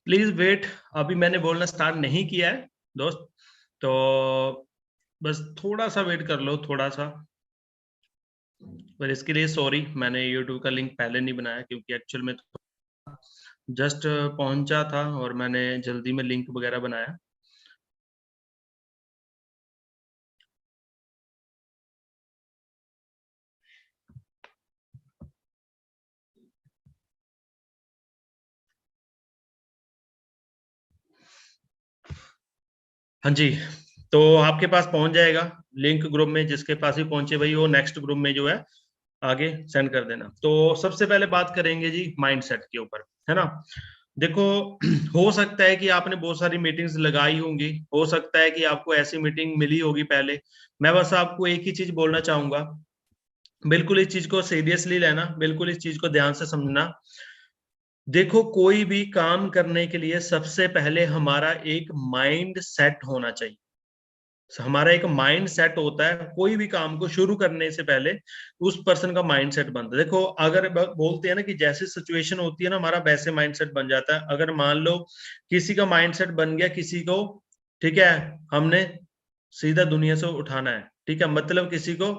Please wait, अभी मैंने बोलना स्टार्ट नहीं किया है दोस्त, तो बस थोड़ा सा वेट कर लो, थोड़ा सा। पर इसके लिए सॉरी, मैंने यूट्यूब का लिंक पहले नहीं बनाया क्योंकि एक्चुअल में जस्ट पहुंचा था और मैंने जल्दी में लिंक वगैरह बनाया। हाँ जी, तो आपके पास पहुंच जाएगा लिंक ग्रुप में, जिसके पास भी पहुंचे भाई वो नेक्स्ट ग्रुप में जो है आगे सेंड कर देना। तो सबसे पहले बात करेंगे जी माइंडसेट के ऊपर, है ना। देखो, हो सकता है कि आपने बहुत सारी मीटिंग्स लगाई होंगी, हो सकता है कि आपको ऐसी मीटिंग मिली होगी पहले। मैं बस आपको एक ही चीज बोलना चाहूंगा, बिल्कुल इस चीज को सीरियसली लेना, बिल्कुल इस चीज को ध्यान से समझना। देखो, कोई भी काम करने के लिए सबसे पहले हमारा एक माइंड सेट होना चाहिए। हमारा एक माइंड सेट होता है, कोई भी काम को शुरू करने से पहले उस पर्सन का माइंड सेट बनता है। देखो, अगर बोलते हैं ना कि जैसी सिचुएशन होती है ना, हमारा वैसे माइंड सेट बन जाता है। अगर मान लो किसी का माइंड सेट बन गया, किसी को, ठीक है, हमने सीधा दुनिया से उठाना है, ठीक है, मतलब किसी को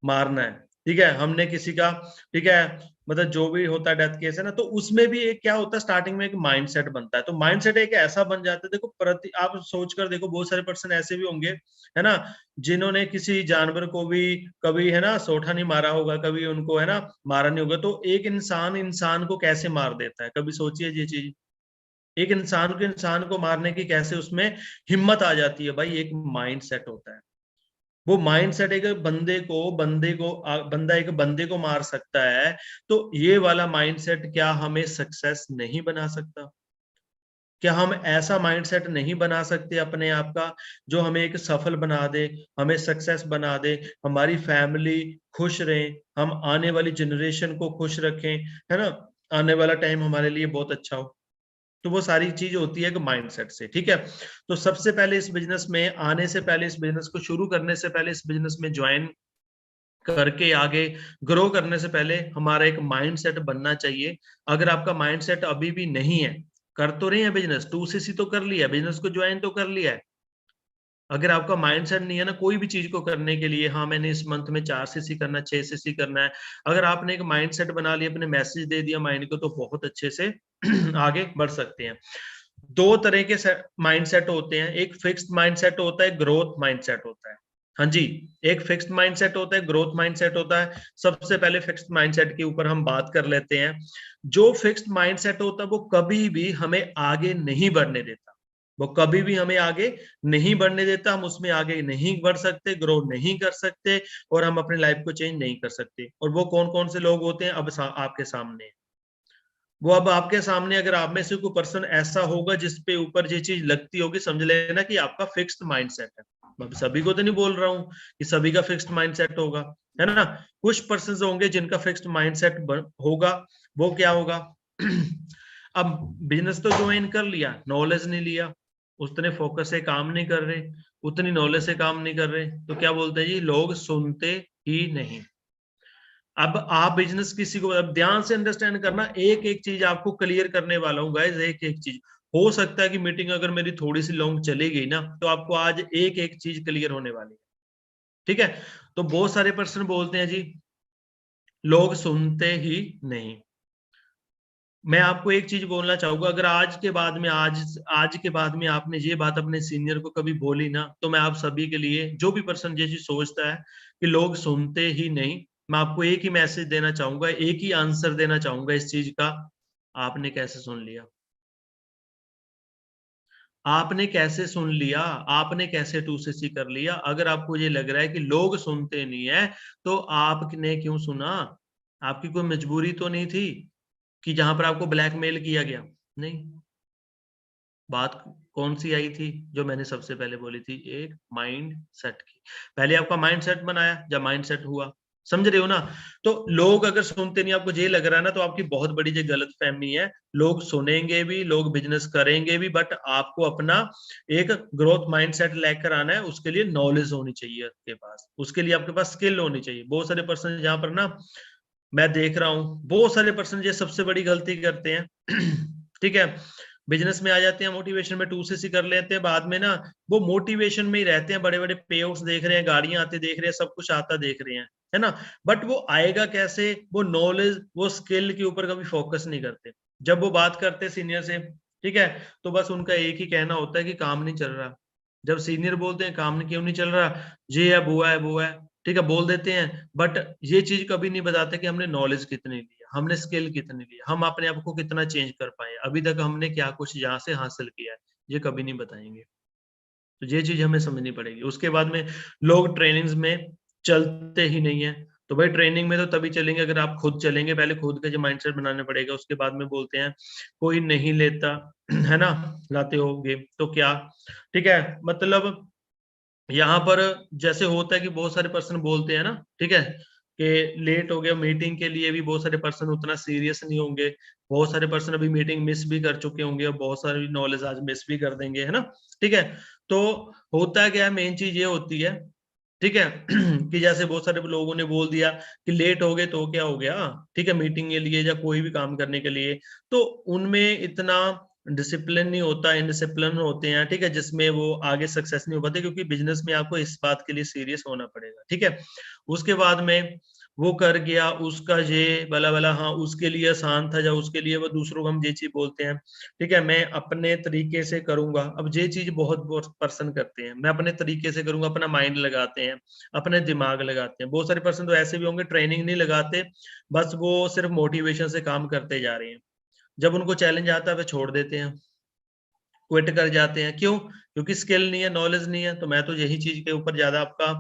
मारना है, ठीक है, हमने किसी का, ठीक है, मतलब जो भी होता है डेथ केस है ना, तो उसमें भी एक क्या होता है, स्टार्टिंग में एक माइंडसेट बनता है। तो माइंडसेट एक ऐसा बन जाता है, देखो प्रति आप सोच कर देखो, बहुत सारे पर्सन ऐसे भी होंगे, है ना, जिन्होंने किसी जानवर को भी कभी, है ना, सोटा नहीं मारा होगा, कभी उनको, है ना, मारा नहीं होगा। तो एक इंसान इंसान को कैसे मार देता है, कभी सोचिए ये चीज। एक इंसान को मारने की कैसे उसमें हिम्मत आ जाती है भाई, एक माइंड सेट होता है। वो माइंड सेट एक बंदा एक बंदे को मार सकता है, तो ये वाला माइंड सेट क्या हमें सक्सेस नहीं बना सकता? क्या हम ऐसा माइंडसेट नहीं बना सकते अपने आप का जो हमें एक सफल बना दे, हमें सक्सेस बना दे, हमारी फैमिली खुश रहे, हम आने वाली जनरेशन को खुश रखें, है ना, आने वाला टाइम हमारे लिए बहुत अच्छा हो। तो वो सारी चीज होती है कि माइंडसेट से, ठीक है। तो सबसे पहले इस बिजनेस में आने से पहले, इस बिजनेस को शुरू करने से पहले, इस बिजनेस में ज्वाइन करके आगे ग्रो करने से पहले हमारा एक माइंडसेट बनना चाहिए। अगर आपका माइंडसेट अभी भी नहीं है, कर तो रहे हैं बिजनेस, 2cc तो कर लिया, बिजनेस को ज्वाइन तो कर लिया है, अगर आपका माइंडसेट नहीं है ना कोई भी चीज को करने के लिए, हाँ मैंने इस मंथ में 4cc करना है, 6cc करना है, अगर आपने एक माइंडसेट बना लिया, अपने मैसेज दे दिया माइंड को, तो बहुत अच्छे से आगे बढ़ सकते हैं। दो तरह के माइंडसेट होते हैं, एक फिक्स्ड माइंडसेट होता है, ग्रोथ माइंडसेट होता है। हाँ जी, एक फिक्स्ड माइंडसेट होता है, ग्रोथ माइंडसेट होता है। सबसे पहले फिक्स्ड माइंडसेट के ऊपर हम बात कर लेते हैं। जो फिक्स्ड माइंडसेट होता है वो कभी भी हमें आगे नहीं बढ़ने देता, वो कभी भी हमें आगे नहीं बढ़ने देता, हम उसमें आगे नहीं बढ़ सकते, ग्रो नहीं कर सकते, और हम अपनी लाइफ को चेंज नहीं कर सकते। और वो कौन कौन से लोग होते हैं, अब आपके सामने। वो अब आपके सामने, अगर आप में से कोई पर्सन ऐसा होगा जिसपे ऊपर ये चीज लगती होगी, समझ लेना कि आपका फिक्स्ड माइंडसेट है। मैं सभी को तो नहीं बोल रहा हूँ कि सभी का फिक्स्ड माइंडसेट होगा, है ना। कुछ पर्सन होंगे जिनका फिक्स्ड माइंडसेट होगा। वो क्या होगा? अब बिजनेस तो ज्वाइन कर लिया, नॉलेज नहीं लिया, उतने फोकस से काम नहीं कर रहे, उतनी नॉलेज से काम नहीं कर रहे, तो क्या बोलते हैं जी, लोग सुनते ही नहीं। अब आप बिजनेस किसी को, अब ध्यान से अंडरस्टैंड करना, एक एक चीज आपको क्लियर करने वाला हूँ गाइस, एक एक चीज। हो सकता है कि मीटिंग अगर मेरी थोड़ी सी लॉन्ग चली गई ना, तो आपको आज एक एक चीज क्लियर होने वाली है, ठीक है। तो बहुत सारे पर्सन बोलते हैं जी लोग सुनते ही नहीं। मैं आपको एक चीज बोलना चाहूंगा, अगर आज के बाद में आपने ये बात अपने सीनियर को कभी बोली ना, तो मैं आप सभी के लिए, जो भी पर्सन ये चीज सोचता है कि लोग सुनते ही नहीं, मैं आपको एक ही मैसेज देना चाहूंगा, एक ही आंसर देना चाहूंगा इस चीज का। आपने कैसे सुन लिया? आपने कैसे सुन लिया? आपने कैसे 2cc कर लिया? अगर आपको ये लग रहा है कि लोग सुनते नहीं है, तो आपने क्यों सुना? आपकी कोई मजबूरी तो नहीं थी कि जहां पर आपको ब्लैकमेल किया गया? नहीं। बात कौन सी आई थी जो मैंने सबसे पहले बोली थी, एक माइंड सेट की। पहले आपका माइंड सेट बनाया, जब माइंड सेट हुआ, समझ रहे हो ना। तो लोग अगर सुनते नहीं, आपको ये लग रहा है ना, तो आपकी बहुत बड़ी जो गलत फहमी है। लोग सुनेंगे भी, लोग बिजनेस करेंगे भी, बट आपको अपना एक ग्रोथ माइंड सेट लेकर आना है। उसके लिए नॉलेज होनी चाहिए आपके पास, उसके लिए आपके पास स्किल होनी चाहिए। बहुत सारे पर्सन जहां पर ना, मैं देख रहा हूँ बहुत सारे पर्सन ये सबसे बड़ी गलती करते हैं ठीक है, बिजनेस में आ जाते हैं, मोटिवेशन में 2 से कर लेते हैं, बाद में ना वो मोटिवेशन में ही रहते हैं, बड़े बड़े पे आउट्स देख रहे हैं, गाड़ियां आते देख रहे हैं, सब कुछ आता देख रहे हैं, है ना। बट वो आएगा कैसे, वो नॉलेज वो स्किल के ऊपर कभी फोकस नहीं करते। जब वो बात करते सीनियर से, ठीक है, तो बस उनका एक ही कहना होता है कि काम नहीं चल रहा। जब सीनियर बोलते हैं काम क्यों नहीं चल रहा, ये है वो है वो है, ठीक है, बोल देते हैं, बट ये चीज कभी नहीं बताते कि हमने नॉलेज कितनी ली, हमने स्किल कितनी ली, हम अपने आप को कितना चेंज कर पाए, अभी तक हमने क्या कुछ यहाँ से हासिल किया है, ये कभी नहीं बताएंगे। तो ये चीज हमें समझनी पड़ेगी। उसके बाद में लोग ट्रेनिंग्स में चलते ही नहीं है। तो भाई ट्रेनिंग में तो तभी चलेंगे अगर आप खुद चलेंगे, पहले खुद का जो माइंडसेट बनाना पड़ेगा। उसके बाद में बोलते हैं कोई नहीं लेता है ना, लाते होगे तो क्या, ठीक है। मतलब यहाँ पर जैसे होता है कि बहुत सारे पर्सन बोलते हैं ना, ठीक है, कि लेट हो गया मीटिंग के लिए भी बहुत सारे पर्सन उतना सीरियस नहीं होंगे, बहुत सारे पर्सन अभी मीटिंग मिस भी कर चुके होंगे और बहुत सारी नॉलेज आज मिस भी कर देंगे, है ना, ठीक है। तो होता है क्या है, मेन चीज ये होती है, ठीक है कि जैसे बहुत सारे लोगों ने बोल दिया कि लेट हो गए तो क्या हो गया, ठीक है, मीटिंग के लिए या कोई भी काम करने के लिए, तो उनमें इतना डिसिप्लिन नहीं होता, इनडिसिप्लिन होते हैं, ठीक है, जिसमें वो आगे सक्सेस नहीं हो पाते, क्योंकि बिजनेस में आपको इस बात के लिए सीरियस होना पड़ेगा, ठीक है। उसके बाद में वो कर गया उसका ये भला भला, हाँ उसके लिए आसान था, या उसके लिए वो दूसरों को हम ये चीज बोलते हैं, ठीक है, मैं अपने तरीके से करूंगा। अब ये चीज बहुत पर्सन करते हैं, मैं अपने तरीके से करूंगा, अपना माइंड लगाते हैं, अपने दिमाग लगाते हैं। बहुत सारे पर्सन तो ऐसे भी होंगे ट्रेनिंग नहीं लगाते, बस वो सिर्फ मोटिवेशन से काम करते जा रहे हैं। जब उनको चैलेंज आता है वे छोड़ देते हैं, क्विट कर जाते हैं। क्यों? क्योंकि स्किल नहीं है, नॉलेज नहीं है। तो मैं तो यही चीज के ऊपर ज्यादा आपका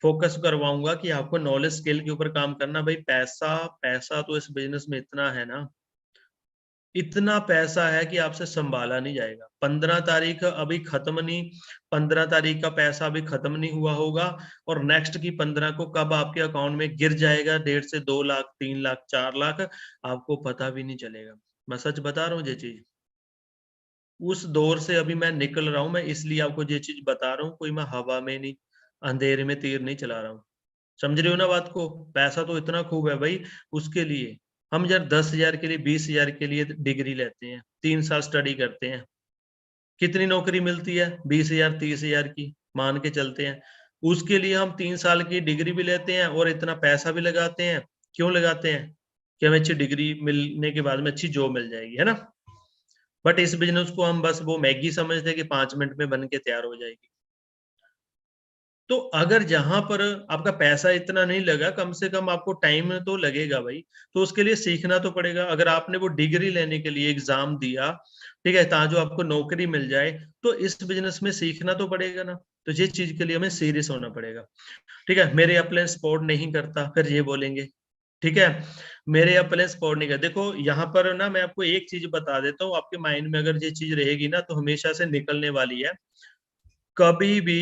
फोकस करवाऊंगा कि आपको नॉलेज स्किल के ऊपर काम करना। भाई पैसा पैसा तो इस बिजनेस में इतना है ना, इतना पैसा है कि आपसे संभाला नहीं जाएगा। 15 तारीख अभी खत्म नहीं, 15 तारीख का पैसा अभी खत्म नहीं हुआ होगा, और नेक्स्ट की 15 को कब आपके अकाउंट में गिर जाएगा 1.5 से 2 लाख, 3 लाख, 4 लाख, आपको पता भी नहीं चलेगा। मैं सच बता रहा हूँ ये चीज, उस दौर से अभी मैं निकल रहा हूं। मैं इसलिए आपको ये चीज बता रहा हूँ, कोई मैं हवा में नहीं, अंधेरे में तीर नहीं चला रहा हूँ। समझ रहे हो ना बात को? पैसा तो इतना खूब है भाई, उसके लिए हम यार 10,000 के लिए, 20,000 के लिए डिग्री लेते हैं, 3 साल स्टडी करते हैं, कितनी नौकरी मिलती है? 20,000, 30,000 की मान के चलते हैं। उसके लिए हम 3 साल की डिग्री भी लेते हैं और इतना पैसा भी लगाते हैं। क्यों लगाते हैं? कि हमें अच्छी डिग्री मिलने के बाद में अच्छी जॉब मिल जाएगी, है ना। बट इस बिजनेस को हम बस वो मैगी समझते हैं कि 5 मिनट में बन के तैयार हो जाएगी। तो अगर जहां पर आपका पैसा इतना नहीं लगा, कम से कम आपको टाइम तो लगेगा भाई, तो उसके लिए सीखना तो पड़ेगा। अगर आपने वो डिग्री लेने के लिए एग्जाम दिया, ठीक है, ताकि आपको नौकरी मिल जाए, तो इस बिजनेस में सीखना तो पड़ेगा ना। तो ये चीज के लिए हमें सीरियस होना पड़ेगा, ठीक है। मेरे अपने सपोर्ट नहीं करता, फिर ये बोलेंगे, ठीक है, मेरे अपने सपोर्ट नहीं करते। देखो यहाँ पर ना मैं आपको एक चीज बता देता हूँ, आपके माइंड में अगर ये चीज रहेगी ना तो हमेशा से निकलने वाली है। कभी भी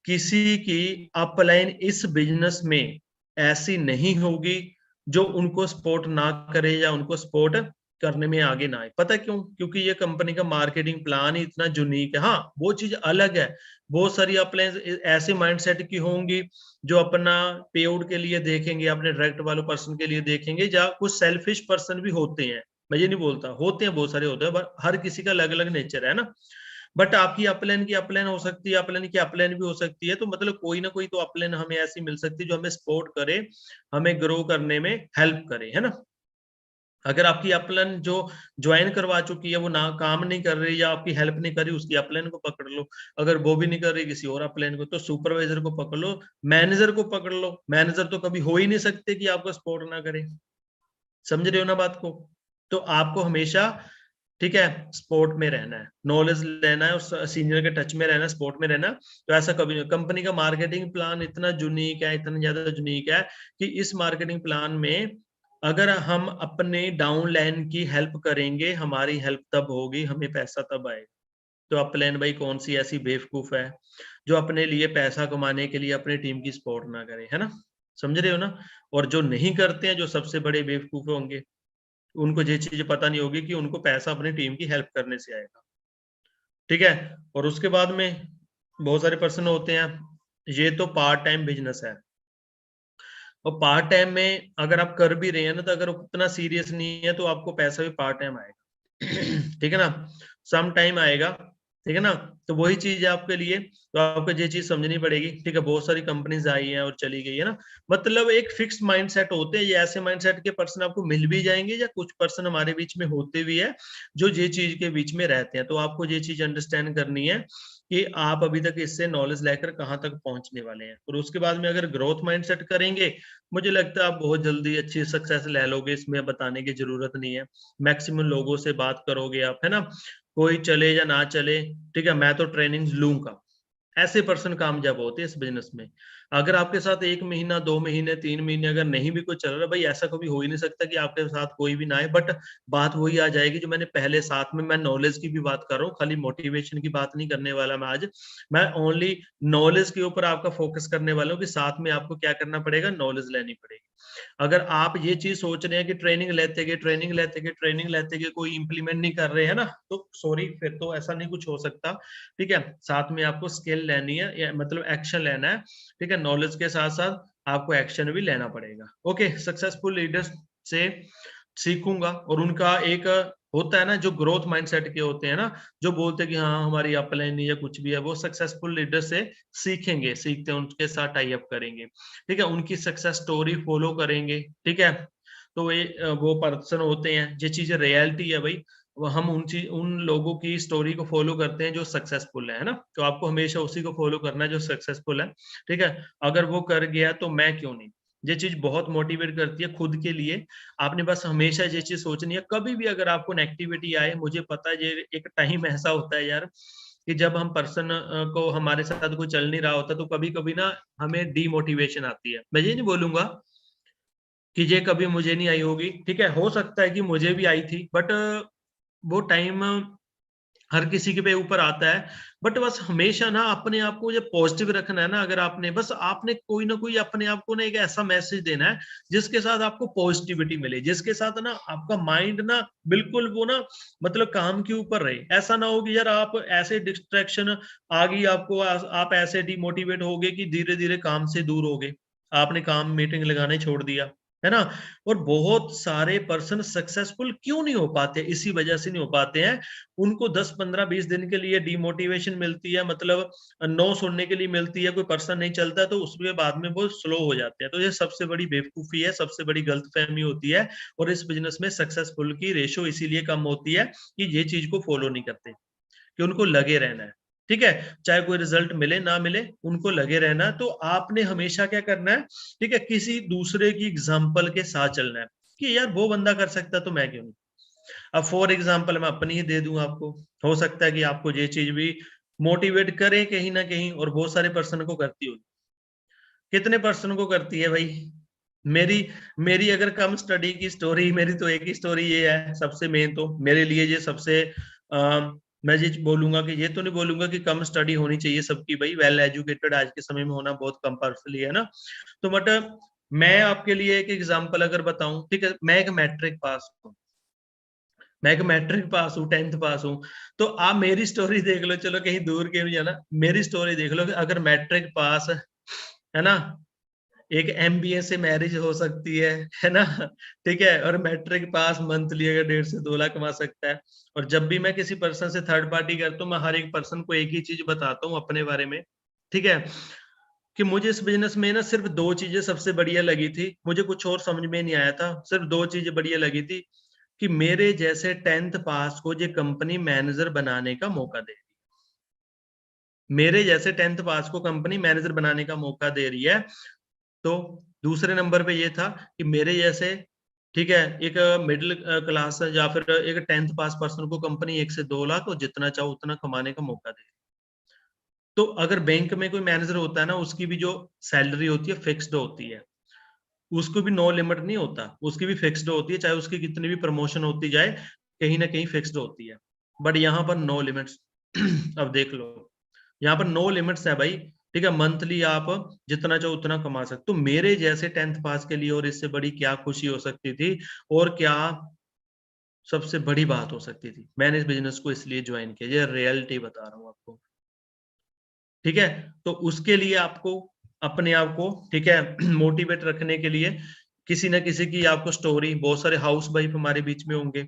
किसी की अपलाइन इस बिजनेस में ऐसी नहीं होगी जो उनको सपोर्ट ना करे या उनको सपोर्ट करने में आगे ना आए। पता क्यों? क्योंकि ये कंपनी का मार्केटिंग प्लान ही इतना यूनिक है। हाँ वो चीज अलग है, बहुत सारी अपलाइन ऐसे माइंडसेट की होंगी जो अपना पे आउट के लिए देखेंगे, अपने डायरेक्ट वालों पर्सन के लिए देखेंगे, या कुछ सेल्फिश पर्सन भी होते हैं। मैं ये नहीं बोलता, होते हैं, बहुत सारे होते हैं, बट हर किसी का अलग अलग नेचर है ना। बट आपकी अपलाइन की अपलाइन हो सकती है, अपलाइन की अपलाइन भी हो सकती है। तो मतलब कोई ना कोई तो अपलाइन हमें ऐसी मिल सकती है जो हमें सपोर्ट करे, हमें ग्रो करने में हेल्प करे, है ना। अगर आपकी अपलाइन जो ज्वाइन करवा चुकी है वो ना काम नहीं कर रही या आपकी हेल्प नहीं कर रही, उसकी अपलाइन को पकड़ लो। अगर वो भी नहीं कर रही किसी और अपलाइन को, तो सुपरवाइजर को पकड़ लो, मैनेजर को पकड़ लो। मैनेजर तो कभी हो ही नहीं सकते कि आपको सपोर्ट ना करे। समझ रहे हो ना बात को? तो आपको हमेशा, ठीक है, स्पोर्ट में रहना है, नॉलेज लेना है और सीनियर के टच में रहना है, स्पोर्ट में रहना। तो ऐसा कभी नहीं। कंपनी का मार्केटिंग प्लान इतना यूनिक है, इतना ज्यादा यूनिक है कि इस मार्केटिंग प्लान में अगर हम अपने डाउन लाइन की हेल्प करेंगे, हमारी हेल्प तब होगी, हमें पैसा तब आएगा। तो अपलाइन भाई कौन सी ऐसी बेवकूफ है जो अपने लिए पैसा कमाने के लिए अपनी टीम की सपोर्ट ना करे, है ना। समझ रहे हो ना? और जो नहीं करते हैं, जो सबसे बड़े बेवकूफ होंगे, उनको ये चीज पता नहीं होगी कि उनको पैसा अपनी टीम की हेल्प करने से आएगा, ठीक है। और उसके बाद में बहुत सारे पर्सन होते हैं, ये तो पार्ट टाइम बिजनेस है, और पार्ट टाइम में अगर आप कर भी रहे हैं ना, तो अगर उतना सीरियस नहीं है तो आपको पैसा भी पार्ट टाइम आएगा ठीक है ना। सम टाइम आएगा, ठीक है ना। तो वही चीज है आपके लिए, तो आपको ये चीज समझनी पड़ेगी, ठीक है। बहुत सारी कंपनीज आई हैं और चली गई है ना, मतलब एक फिक्स्ड माइंडसेट होते हैं। ये ऐसे माइंडसेट के पर्सन आपको मिल भी जाएंगे, या कुछ पर्सन हमारे बीच में होते भी है जो ये चीज के बीच में रहते हैं। तो आपको ये चीज अंडरस्टैंड करनी है कि आप अभी तक इससे नॉलेज लेकर कहाँ तक पहुंचने वाले हैं। और उसके बाद में अगर ग्रोथ माइंडसेट करेंगे, मुझे लगता है आप बहुत जल्दी अच्छी सक्सेस ले लोगे, इसमें बताने की जरूरत नहीं है। मैक्सिमम लोगों से बात करोगे आप, है ना, कोई चले या ना चले, ठीक है, मैं तो ट्रेनिंग लूंगा, ऐसे पर्सन कामयाब होते हैं इस बिजनेस में। अगर आपके साथ 1 महीना 2 महीने 3 महीने अगर नहीं भी कोई चल रहा, भाई ऐसा कभी हो ही नहीं सकता कि आपके साथ कोई भी ना आए, बट बात वही आ जाएगी जो मैंने पहले साथ में, मैं नॉलेज की भी बात कर रहा हूँ, खाली मोटिवेशन की बात नहीं करने वाला मैं आज। मैं ओनली नॉलेज के ऊपर आपका फोकस करने वाला हूँ कि साथ में आपको क्या करना पड़ेगा, नॉलेज लेनी पड़ेगी। अगर आप ये चीज सोच रहे हैं कि ट्रेनिंग लेते गए कोई इंप्लीमेंट नहीं कर रहे हैं ना, तो सॉरी, फिर तो ऐसा नहीं कुछ हो सकता, ठीक है। साथ में आपको स्किल लेनी है, या मतलब एक्शन लेना है, ठीक है। नॉलेज के साथ साथ आपको एक्शन भी लेना पड़ेगा। ओके, सक्सेसफुल लीडर्स से सीखूंगा, और उनका एक होता है ना जो ग्रोथ माइंडसेट के होते हैं ना, जो बोलते हैं कि हाँ हमारी अपलाइन या कुछ भी है, वो सक्सेसफुल लीडर से सीखेंगे, सीखते हैं उनके साथ टाई अप करेंगे, ठीक है, उनकी सक्सेस स्टोरी फॉलो करेंगे, ठीक है। तो वो पर्सन होते हैं, ये चीज रियलिटी है भाई। हम उन लोगों की स्टोरी को फॉलो करते हैं जो सक्सेसफुल है ना, तो आपको हमेशा उसी को फॉलो करना है जो सक्सेसफुल है, ठीक है। अगर वो कर गया तो मैं क्यों नहीं, ये चीज बहुत मोटिवेट करती है खुद के लिए। आपने बस हमेशा ये चीज सोचनी है, कभी भी अगर आपको नेगेटिविटी आए, मुझे पता है ये एक टाइम ऐसा होता है यार कि जब हम पर्सन को हमारे साथ कोई चल नहीं रहा होता, तो कभी कभी ना हमें डीमोटिवेशन आती है। मैं ये नहीं बोलूंगा कि ये कभी मुझे नहीं आई होगी, ठीक है, हो सकता है कि मुझे भी आई थी, बट वो टाइम हर किसी के पे ऊपर आता है। बट बस हमेशा ना अपने आप को जब पॉजिटिव रखना है ना, अगर आपने बस आपने कोई ना कोई अपने आप को ना एक ऐसा मैसेज देना है जिसके साथ आपको पॉजिटिविटी मिले, जिसके साथ ना आपका माइंड ना बिल्कुल वो ना मतलब काम के ऊपर रहे। ऐसा ना हो कि यार आप ऐसे डिस्ट्रैक्शन आ गई आपको, आप ऐसे डिमोटिवेट हो गए कि धीरे धीरे काम से दूर हो गए, आपने काम मीटिंग लगाने छोड़ दिया, है ना। और बहुत सारे पर्सन सक्सेसफुल क्यों नहीं हो पाते, इसी वजह से नहीं हो पाते हैं। उनको 10 15 20 दिन के लिए डिमोटिवेशन मिलती है, मतलब नो सुनने के लिए मिलती है, कोई पर्सन नहीं चलता, तो उसके बाद में वो स्लो हो जाते हैं। तो ये सबसे बड़ी बेवकूफी है, सबसे बड़ी गलतफहमी होती है। और इस बिजनेस में सक्सेसफुल की रेशो इसीलिए कम होती है कि ये चीज को फॉलो नहीं करते, कि उनको लगे रहना है, ठीक है। चाहे कोई रिजल्ट मिले ना मिले, उनको लगे रहना है। तो आपने हमेशा क्या करना है, ठीक है, किसी दूसरे की एग्जाम्पल के साथ चलना है कि यार वो बंदा कर सकता तो मैं क्यों नहीं। अब फॉर एग्जाम्पल मैं अपनी ही दे दूं आपको, हो सकता है कि आपको ये चीज भी मोटिवेट करे कहीं ना कहीं, और बहुत सारे पर्सन को करती होगी। कितने पर्सन को करती है भाई? मेरी मेरी अगर कम स्टडी की स्टोरी, मेरी तो एक ही स्टोरी ये है सबसे मेन, तो मेरे लिए ये सबसे मैं ये बोलूंगा कि ये तो नहीं बोलूंगा कि कम स्टडी होनी चाहिए सबकी, भाई वेल एजुकेटेड आज के समय में होना बहुत कंपल्सरी है ना। तो बट मैं आपके लिए एक एग्जांपल अगर बताऊं, ठीक है, मैं एक मैट्रिक पास हूँ, मैं एक मैट्रिक पास हूँ, 10th पास हूँ। तो आप मेरी स्टोरी देख लो, चलो कहीं दूर के नहीं जाना, मेरी स्टोरी देख लो कि अगर मैट्रिक पास है ना, एक एमबीए से मैरिज हो सकती है ना, ठीक है, और मैट्रिक पास मंथली अगर 1.5 से 2 लाख कमा सकता है। और जब भी मैं किसी पर्सन से थर्ड पार्टी करता हूँ, मैं हर एक पर्सन को एक ही चीज बताता हूँ अपने बारे में, ठीक है, कि मुझे इस बिजनेस में ना सिर्फ 2 चीजें सबसे बढ़िया लगी थी, मुझे कुछ और समझ में नहीं आया था, सिर्फ 2 चीजें बढ़िया लगी थी, कि मेरे जैसे 10th पास को ये कंपनी मैनेजर बनाने का मौका दे, मेरे जैसे 10th पास को कंपनी मैनेजर बनाने का मौका दे रही है। तो दूसरे नंबर पे ये था कि मेरे जैसे, ठीक है, एक मिडिल क्लास या फिर एक 10th पास पर्सन को कंपनी 1 से 2 लाख और जितना चाहो उतना कमाने का मौका दे। तो अगर बैंक में कोई मैनेजर होता है ना, उसकी भी जो सैलरी होती है फिक्स्ड होती है, उसको भी नो लिमिट नहीं होता, उसकी भी फिक्स्ड होती है, चाहे उसकी कितनी भी प्रमोशन होती जाए, कहीं ना कहीं फिक्स्ड होती है। बट यहाँ पर नो लिमिट्स अब देख लो, यहाँ पर नो लिमिट्स है भाई, ठीक है, मंथली आप जितना चाहो उतना कमा सकते। तो मेरे जैसे 10th पास के लिए और इससे बड़ी क्या खुशी हो सकती थी, और क्या सबसे बड़ी बात हो सकती थी। मैंने इस बिजनेस को इसलिए ज्वाइन किया, ये रियलिटी बता रहा हूँ आपको, ठीक है। तो उसके लिए आपको अपने आप को, ठीक है, मोटिवेट रखने के लिए किसी ना किसी की आपको स्टोरी, बहुत सारे हाउस वाइफ हमारे बीच में होंगे,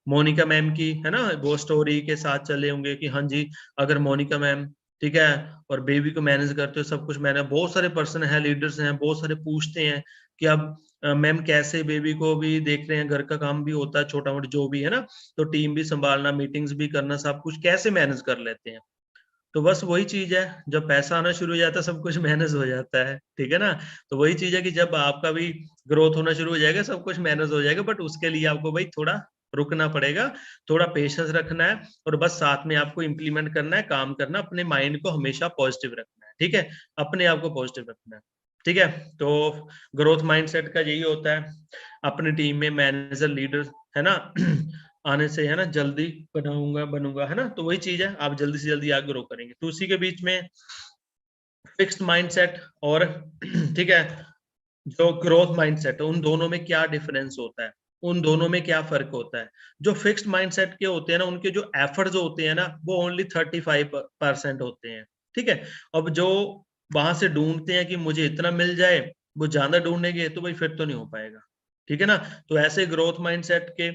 मोनिका मैम की, है ना, वो स्टोरी के साथ चले होंगे कि हाँ जी, अगर मोनिका मैम, ठीक है, और बेबी को मैनेज करते हो, सब कुछ मैंने, बहुत सारे पर्सन है, लीडर्स हैं, बहुत सारे पूछते हैं कि अब मैम कैसे बेबी को भी देख रहे हैं, घर का काम भी होता है छोटा मोटा जो भी है ना, तो टीम भी संभालना, मीटिंग्स भी करना, सब कुछ कैसे मैनेज कर लेते हैं। तो बस वही चीज है, जब पैसा आना शुरू हो जाता है सब कुछ मैनेज हो जाता है, ठीक है ना। तो वही चीज है कि जब आपका भी ग्रोथ होना शुरू हो जाएगा सब कुछ मैनेज हो जाएगा, बट उसके लिए आपको भाई थोड़ा रुकना पड़ेगा, थोड़ा पेशेंस रखना है, और बस साथ में आपको इंप्लीमेंट करना है, काम करना, अपने माइंड को हमेशा पॉजिटिव रखना है, ठीक है, अपने आप को पॉजिटिव रखना है, ठीक है। तो ग्रोथ माइंडसेट का यही होता है, अपनी टीम में मैनेजर लीडर, है ना, आने से, है ना, जल्दी बनूंगा, है ना। तो वही चीज है, आप जल्दी से जल्दी आगे ग्रो करेंगे। तो उसी के बीच में फिक्स्ड माइंडसेट और ठीक है, जो ग्रोथ माइंडसेट है, उन दोनों में क्या डिफरेंस होता है, उन दोनों में क्या फर्क होता है। जो फिक्स्ड माइंडसेट के होते हैं ना, उनके जो एफर्ट्स होते हैं ना, वो ओनली 35% होते हैं, ठीक है। अब जो वहां से ढूंढते हैं कि मुझे इतना मिल जाए, वो ज्यादा ढूंढेंगे तो भाई फिर तो नहीं हो पाएगा, ठीक है ना। तो ऐसे ग्रोथ माइंडसेट के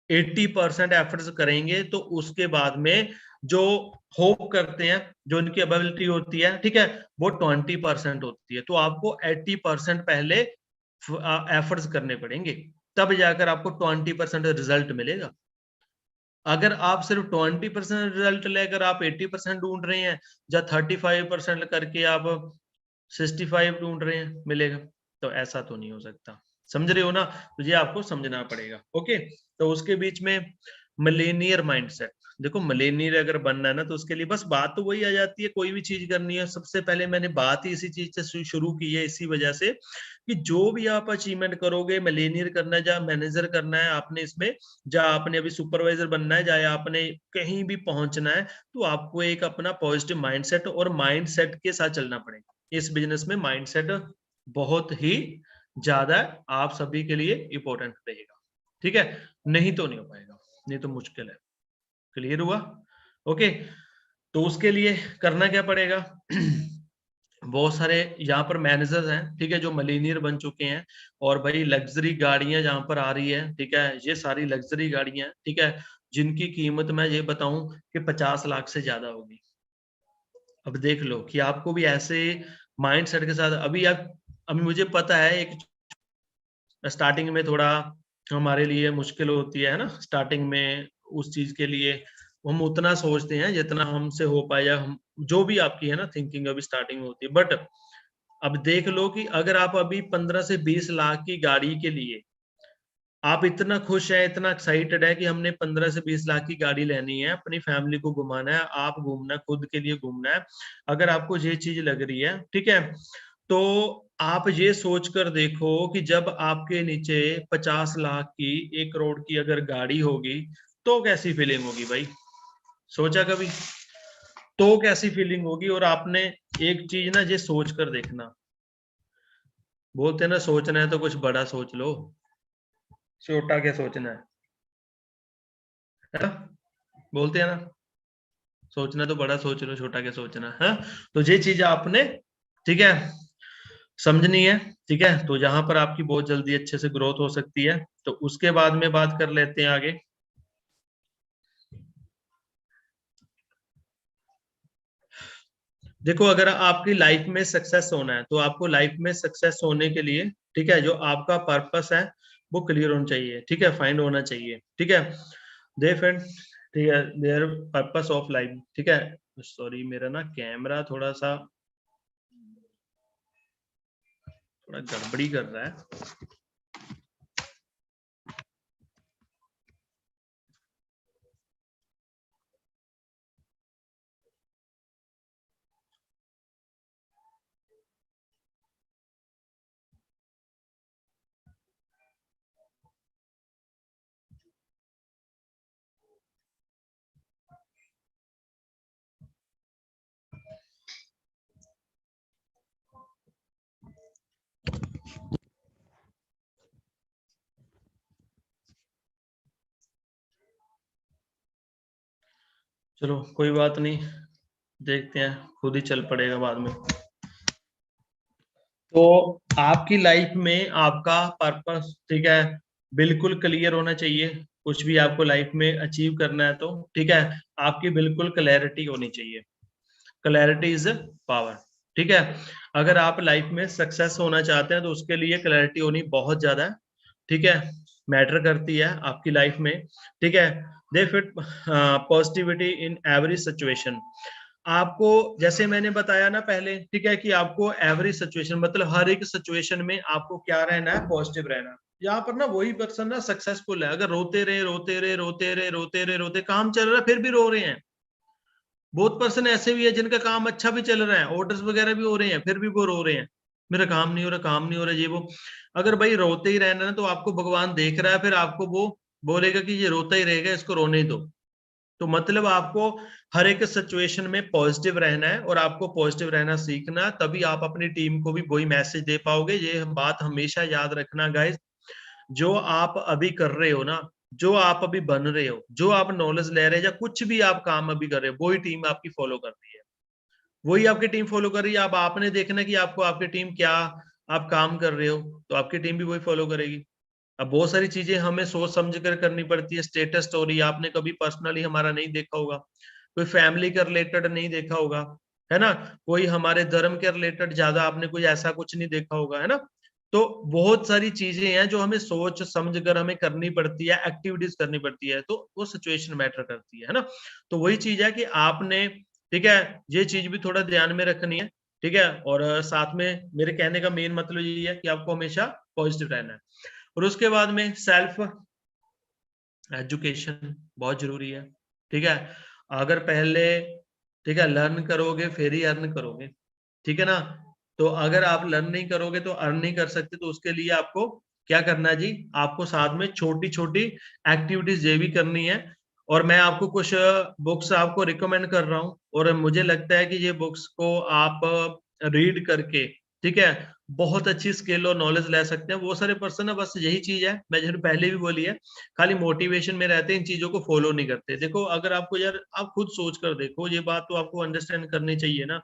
80% एफर्ट्स करेंगे, तो उसके बाद में जो होप करते हैं, जो उनकी एबिलिटी होती है, ठीक है, वो 20% होती है। तो आपको 80% पहले एफर्ट्स करने पड़ेंगे, तब जाकर आपको 20% रिजल्ट मिलेगा। अगर आप सिर्फ 20% रिजल्ट लेकर आप 80% ढूंढ रहे हैं, या 35% करके आप 65 ढूंढ रहे हैं, मिलेगा, तो ऐसा तो नहीं हो सकता, समझ रहे हो ना। तो ये आपको समझना पड़ेगा, ओके। तो उसके बीच में मिलेनियर माइंडसेट, देखो मिलेनियर अगर बनना है ना, तो उसके लिए बस बात तो वही आ जाती है, कोई भी चीज करनी है, सबसे पहले मैंने बात ही इसी चीज से शुरू की है, इसी वजह से कि जो भी आप अचीवमेंट करोगे, मिलेनियर करना है, या मैनेजर करना है आपने इसमें, या आपने अभी सुपरवाइजर बनना है, या आपने कहीं भी पहुंचना है, तो आपको एक अपना पॉजिटिव माइंडसेट और माइंडसेट के साथ चलना पड़ेगा। इस बिजनेस में माइंडसेट बहुत ही ज्यादा आप सभी के लिए इंपॉर्टेंट रहेगा, ठीक है, नहीं तो नहीं हो पाएगा, नहीं तो मुश्किल है। क्लियर हुआ, ओके। तो उसके लिए करना क्या पड़ेगा बहुत सारे यहाँ पर मैनेजर्स हैं, ठीक है, जो मिलीनियर बन चुके हैं, और भाई लग्जरी गाड़ियां जहाँ पर आ रही है, ठीक है, ये सारी लग्जरी गाड़ियां, ठीक है, जिनकी कीमत मैं ये बताऊं कि 50 लाख से ज्यादा होगी। अब देख लो कि आपको भी ऐसे माइंड सेट के साथ, अभी मुझे पता है, एक स्टार्टिंग में थोड़ा हमारे लिए मुश्किल होती है ना, स्टार्टिंग में उस चीज के लिए हम उतना सोचते हैं जितना हमसे हो पाए, या हम जो भी आपकी है ना थिंकिंग अभी स्टार्टिंग में होती है, बट अब देख लो कि अगर आप अभी 15 से 20 लाख की गाड़ी के लिए आप इतना खुश है, इतना एक्साइटेड है कि हमने 15 से 20 लाख की गाड़ी लेनी है, अपनी फैमिली को घुमाना है, आप घूमना है, खुद के लिए घूमना है, अगर आपको ये चीज लग रही है, ठीक है, तो आप ये सोच कर देखो कि जब आपके नीचे 50 लाख की, 1 करोड़ की अगर गाड़ी होगी, तो कैसी फीलिंग होगी भाई, सोचा कभी? तो कैसी फीलिंग होगी। और आपने एक चीज ना ये सोच कर देखना, बोलते हैं ना सोचना है तो कुछ बड़ा सोच लो, छोटा क्या सोचना है ना, बोलते हैं ना, सोचना तो बड़ा सोच लो, छोटा क्या सोचना है। तो ये चीज आपने, ठीक है, समझनी है, ठीक है। तो यहाँ पर आपकी बहुत जल्दी अच्छे से ग्रोथ हो सकती है। तो उसके बाद में बात कर लेते हैं आगे। देखो अगर आपकी लाइफ में सक्सेस होना है, तो आपको लाइफ में सक्सेस होने के लिए, ठीक है, जो आपका पर्पस है वो क्लियर होना चाहिए, ठीक है, फाइंड होना चाहिए, ठीक है, दे फ्रेंड, ठीक है, देयर पर्पस ऑफ लाइफ, ठीक है। सॉरी मेरा ना कैमरा थोड़ा गड़बड़ी कर रहा है। चलो कोई बात नहीं, देखते हैं, खुद ही चल पड़ेगा बाद में। तो आपकी लाइफ में आपका पर्पस, ठीक है, बिल्कुल क्लियर होना चाहिए, कुछ भी आपको लाइफ में अचीव करना है तो ठीक है, आपकी बिल्कुल क्लैरिटी होनी चाहिए। Clarity is power. ठीक है, अगर आप लाइफ में सक्सेस होना चाहते हैं तो उसके लिए क्लैरिटी होनी बहुत ज्यादा, ठीक है, मैटर करती है आपकी लाइफ में। ठीक है, दे fit positivity in every situation. आपको जैसे मैंने बताया ना पहले, ठीक है, कि आपको एवरी सिचुएशन मतलब हर एक सिचुएशन में आपको क्या रहना है, पॉजिटिव रहना। यहाँ पर ना वही पर्सन ना सक्सेसफुल है। अगर रोते रहे रोते रहे रोते रहे रोते रहे रोते काम चल रहा है फिर भी रो रहे हैं। बहुत पर्सन ऐसे भी है जिनका काम अच्छा भी चल रहा है, ऑर्डर्स वगैरह भी हो रहे हैं, फिर भी वो रो रहे हैं, मेरा काम नहीं हो रहा, काम नहीं हो रहा, ये वो। अगर भाई रोते ही रहना ना तो आपको भगवान देख रहा है, फिर आपको वो बोलेगा कि ये रोता ही रहेगा, इसको रोने ही दो। तो मतलब आपको हर एक सिचुएशन में पॉजिटिव रहना है और आपको पॉजिटिव रहना सीखना, तभी आप अपनी टीम को भी वही मैसेज दे पाओगे। ये बात हमेशा याद रखना गाइस, जो आप अभी कर रहे हो ना, जो आप अभी बन रहे हो, जो आप नॉलेज ले रहे हो, या कुछ भी आप काम अभी कर रहे हो, वही टीम आपकी फॉलो कर रही है, वही आपकी टीम फॉलो कर रही है। अब आपने देखना कि आपको आपकी टीम क्या, आप काम कर रहे हो तो आपकी टीम भी वही फॉलो करेगी। अब बहुत सारी चीजें हमें सोच समझ कर करनी पड़ती है। स्टेटस स्टोरी आपने कभी पर्सनली हमारा नहीं देखा होगा, कोई फैमिली के रिलेटेड नहीं देखा होगा, है ना, कोई हमारे धर्म के रिलेटेड ज्यादा आपने कोई ऐसा कुछ नहीं देखा होगा, है ना। तो बहुत सारी चीजें हैं जो हमें सोच समझ कर हमें करनी पड़ती है, एक्टिविटीज करनी पड़ती है, तो वो सिचुएशन मैटर करती है ना। तो वही चीज है कि आपने, ठीक है, ये चीज भी थोड़ा ध्यान में रखनी है। ठीक है, और साथ में मेरे कहने का मेन मतलब यही है कि आपको हमेशा पॉजिटिव रहना है। और उसके बाद में सेल्फ एजुकेशन बहुत जरूरी है। ठीक है, अगर पहले, ठीक है, लर्न करोगे फिर ही अर्न करोगे, ठीक है ना। तो अगर आप लर्न नहीं करोगे तो अर्न नहीं कर सकते। तो उसके लिए आपको क्या करना है जी, आपको साथ में छोटी छोटी एक्टिविटीज ये भी करनी है। और मैं आपको कुछ बुक्स आपको रिकमेंड कर रहा हूँ, और मुझे लगता है कि ये बुक्स को आप रीड करके, ठीक है, बहुत अच्छी स्किल और नॉलेज ले सकते हैं। वो सारे पर्सन है, बस यही चीज है, मैं जैसे पहले भी बोली है, खाली मोटिवेशन में रहते हैं, इन चीजों को फॉलो नहीं करते। देखो अगर आपको यार, आप खुद सोच कर देखो, ये बात तो आपको अंडरस्टैंड करनी चाहिए ना,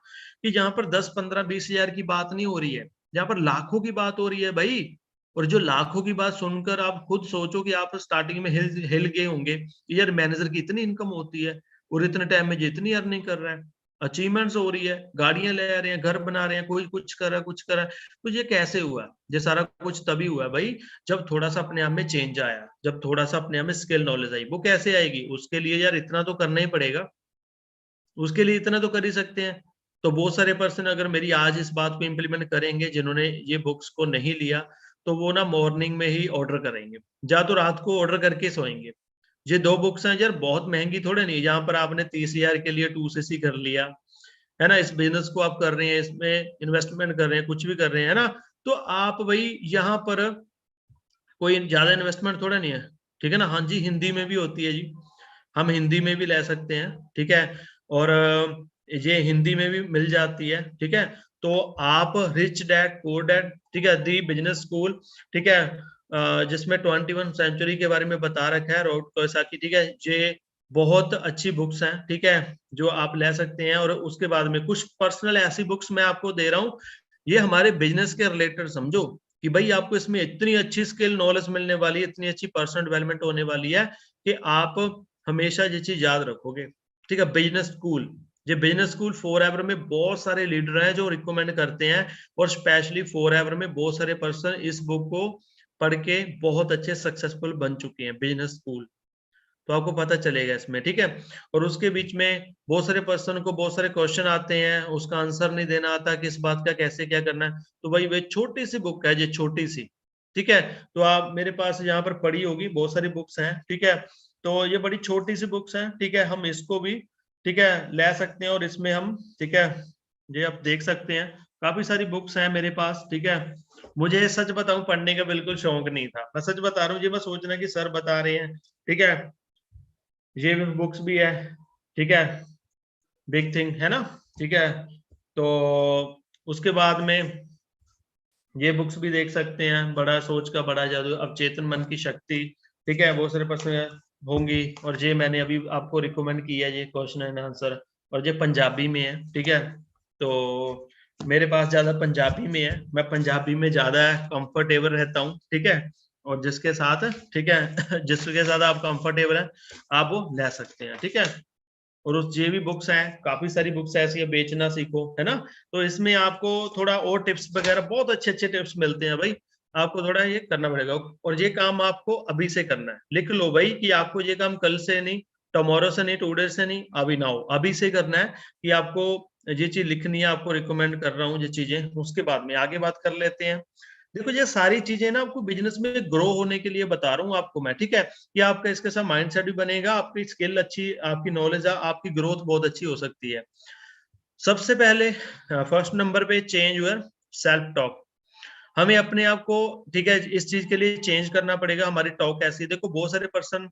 कि जहां पर 10 15 20 हजार की बात नहीं हो रही है, जहां पर लाखों की बात हो रही है भाई। और जो लाखों की बात सुनकर आप खुद सोचो कि आप स्टार्टिंग में हिल हिल गए होंगे, यार मैनेजर की इतनी इनकम होती है और इतने टाइम में जितनी अर्निंग कर रहा है, अचीवमेंट्स हो रही है, गाड़ियां ले रहे हैं, घर बना रहे हैं, कोई कुछ कर रहा है, कुछ कर रहा है। तो ये कैसे हुआ? ये सारा कुछ तभी हुआ भाई जब थोड़ा सा अपने आप में चेंज आया, जब थोड़ा सा अपने आप में स्किल नॉलेज आई। वो कैसे आएगी? उसके लिए यार इतना तो करना ही पड़ेगा, उसके लिए इतना तो कर ही सकते हैं। तो बहुत सारे पर्सन अगर मेरी आज इस बात को इम्प्लीमेंट करेंगे, जिन्होंने ये बुक्स को नहीं लिया, तो वो ना मॉर्निंग में ही ऑर्डर करेंगे, या तो रात को ऑर्डर करके सोएंगे। ये 2 बुक्स हैं यार, बहुत महंगी थोड़े नहीं, जहां पर आपने 30,000 के लिए 2cc कर लिया, है ना, इस बिजनेस को आप कर रहे हैं, इसमें इन्वेस्टमेंट कर रहे हैं, कुछ भी कर रहे हैं, है ना। तो आप भाई यहाँ पर कोई ज्यादा इन्वेस्टमेंट थोड़ा नहीं है, ठीक है ना। हाँ जी, हिंदी में भी होती है जी, हम हिंदी में भी ले सकते हैं, ठीक है। और ये हिंदी में भी मिल जाती है, ठीक है। तो आप रिच डैड पुअर डैड, ठीक है, दी बिजनेस स्कूल, ठीक है, जिसमें 21 सेंचुरी के बारे में बता रखा है, रॉबर्ट कियोसाकी, ठीक है। ये बहुत अच्छी बुक्स हैं, ठीक है, जो आप ले सकते हैं। और उसके बाद में कुछ पर्सनल ऐसी बुक्स मैं आपको दे रहा हूँ, ये हमारे बिजनेस के रिलेटेड समझो, कि भाई आपको इसमें इतनी अच्छी स्किल नॉलेज मिलने वाली है, इतनी अच्छी पर्सनल डेवलपमेंट होने वाली है कि आप हमेशा ये चीज याद रखोगे। ठीक है, बिजनेस स्कूल, ये बिजनेस स्कूल फॉरएवर में बहुत सारे लीडर हैं जो रिकमेंड करते हैं, और स्पेशली फॉरएवर में बहुत सारे पर्सन इस बुक को पढ़ के बहुत अच्छे सक्सेसफुल बन चुके हैं, बिजनेस स्कूल। तो आपको पता चलेगा इसमें, ठीक है। और उसके बीच में बहुत सारे पर्सन को बहुत सारे क्वेश्चन आते हैं, उसका आंसर नहीं देना आता कि इस बात का कैसे क्या करना है। तो भाई वे छोटी सी बुक है, ये छोटी सी, ठीक है। तो आप मेरे पास यहाँ पर पड़ी होगी, बहुत सारी बुक्स हैं, ठीक है। तो ये बड़ी छोटी सी बुक्स हैं, ठीक है, हम इसको भी, ठीक है, ले सकते हैं। और इसमें हम, ठीक है, ये आप देख सकते हैं, काफी सारी बुक्स हैं मेरे पास, ठीक है। मुझे सच बताऊं, पढ़ने का बिल्कुल शौक नहीं था, मैं सच बता रहा हूँ, ये मैं सोचना कि सर बता रहे हैं, ठीक है। ये बुक्स भी है, ठीक है, बिग थिंग, है ना, ठीक है। तो उसके बाद में ये बुक्स भी देख सकते हैं, बड़ा सोच का बड़ा जादू, अब चेतन मन की शक्ति, ठीक है, बहुत सारे पर्सन होंगी। और ये मैंने अभी आपको रिकमेंड किया है, ये क्वेश्चन एंड आंसर, और ये पंजाबी में है, ठीक है। तो मेरे पास ज्यादा पंजाबी में है, मैं पंजाबी में ज्यादा कंफर्टेबल रहता हूँ, ठीक है। और जिसके साथ, ठीक है, जिसके साथ आप कंफर्टेबल है आप वो ले सकते हैं, ठीक है। और उस जे भी बुक्स हैं, काफी सारी बुक्स ऐसी है, बेचना सीखो, है ना। तो इसमें आपको थोड़ा और टिप्स वगैरह, बहुत अच्छे अच्छे टिप्स मिलते हैं भाई। आपको थोड़ा ये करना पड़ेगा, और ये काम आपको अभी से करना है। लिख लो भाई कि आपको ये काम कल से नहीं, टुमारो से नहीं, टुडे से नहीं, अभी ना हो, अभी से करना है कि आपको ये चीज लिखनी है। आपको रिकमेंड कर रहा हूँ ये चीजें, उसके बाद में आगे बात कर लेते हैं। देखो ये सारी चीजें ना आपको बिजनेस में ग्रो होने के लिए बता रहा हूँ आपको मैं, ठीक है। कि आपका इसके साथ माइंडसेट भी बनेगा, आपकी स्किल अच्छी, आपकी नॉलेज, आपकी ग्रोथ बहुत अच्छी हो सकती है। सबसे पहले फर्स्ट नंबर पे चेंज यूर सेल्फ टॉक। हमें अपने आप को, ठीक है, इस चीज के लिए चेंज करना पड़ेगा। हमारी टॉक ऐसी है, देखो बहुत सारे पर्सन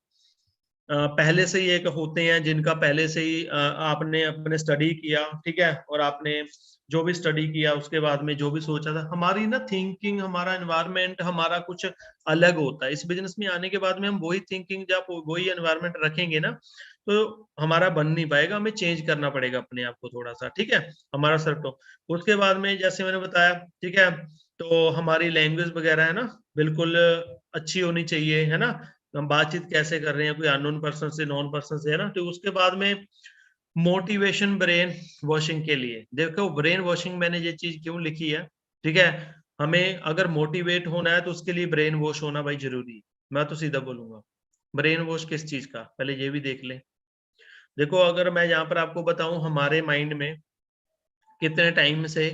पहले से ही एक होते हैं जिनका पहले से ही आपने अपने स्टडी किया, ठीक है, और आपने जो भी स्टडी किया उसके बाद में जो भी सोचा था, हमारी ना थिंकिंग, हमारा एनवायरनमेंट, हमारा कुछ अलग होता है। इस बिजनेस में आने के बाद में हम वही थिंकिंग, जब वही एनवायरनमेंट रखेंगे ना, तो हमारा बन नहीं पाएगा। हमें चेंज करना पड़ेगा अपने आप को थोड़ा सा, ठीक है, हमारा सर तो। उसके बाद में जैसे मैंने बताया, ठीक है, तो हमारी लैंग्वेज वगैरह है ना, बिल्कुल अच्छी होनी चाहिए, है ना। हम बातचीत कैसे कर रहे हैं, कोई अननोन पर्सन से, नॉन पर्सन से, है ना। तो उसके बाद में मोटिवेशन ब्रेन वॉशिंग के लिए, देखो ब्रेन वॉशिंग मैंने ये चीज क्यों लिखी है, ठीक है। हमें अगर मोटिवेट होना है तो उसके लिए ब्रेन वॉश होना भाई जरूरी है। मैं तो सीधा बोलूंगा, ब्रेन वॉश किस चीज का, पहले ये भी देख ले। देखो अगर मैं यहाँ पर आपको बताऊं, हमारे माइंड में कितने टाइम से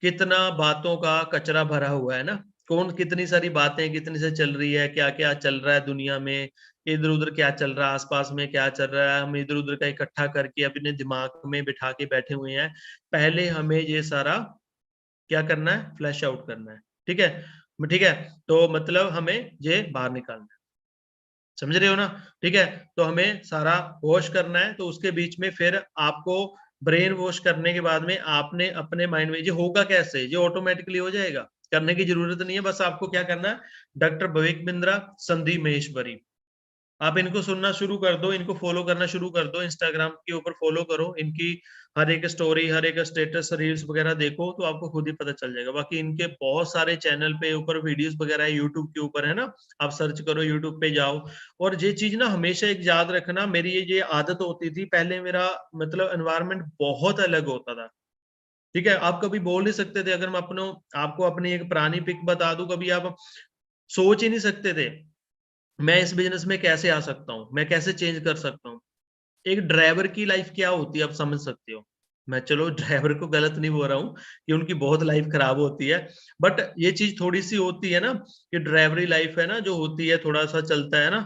कितना बातों का कचरा भरा हुआ है ना। कौन, कितनी सारी बातें कितनी से चल रही है, क्या क्या चल रहा है दुनिया में, इधर उधर क्या चल रहा है, आसपास में क्या चल रहा है, हम इधर उधर का इकट्ठा करके अपने दिमाग में बिठा के बैठे हुए हैं। पहले हमें ये सारा क्या करना है, फ्लैश आउट करना है, ठीक है। ठीक है, तो मतलब हमें ये बाहर निकालना है, समझ रहे हो ना। ठीक है, तो हमें सारा वॉश करना है। तो उसके बीच में फिर आपको ब्रेन वॉश करने के बाद में आपने अपने माइंड में, ये होगा कैसे, ये ऑटोमेटिकली हो जाएगा, करने की जरूरत नहीं है। बस आपको क्या करना है, डॉक्टर भविक बिंद्रा, संदीप महेश्वरी, आप इनको सुनना शुरू कर दो, इनको फॉलो करना शुरू कर दो, इंस्टाग्राम के ऊपर फॉलो करो इनकी। हर एक स्टोरी, हर एक स्टेटस, रील्स वगैरह देखो तो आपको खुद ही पता चल जाएगा। बाकी इनके बहुत सारे चैनल पे ऊपर वीडियोस वगैरह है, यूट्यूब के ऊपर, है ना। आप सर्च करो, यूट्यूब पे जाओ। और ये चीज ना हमेशा एक याद रखना, मेरी ये आदत होती थी पहले, मेरा मतलब एनवायरनमेंट बहुत अलग होता था, ठीक है। आप कभी बोल नहीं सकते थे, अगर मैं अपनो आपको अपनी एक पुरानी पिक बता दूं, कभी आप सोच ही नहीं सकते थे मैं इस बिजनेस में कैसे आ सकता हूँ, मैं कैसे चेंज कर सकता हूँ। एक ड्राइवर की लाइफ क्या होती है आप समझ सकते हो। मैं चलो ड्राइवर को गलत नहीं बोल रहा हूँ कि उनकी बहुत लाइफ खराब होती है, बट ये चीज थोड़ी सी होती है ना कि ड्राइवरी लाइफ है ना जो होती है, थोड़ा सा चलता है ना।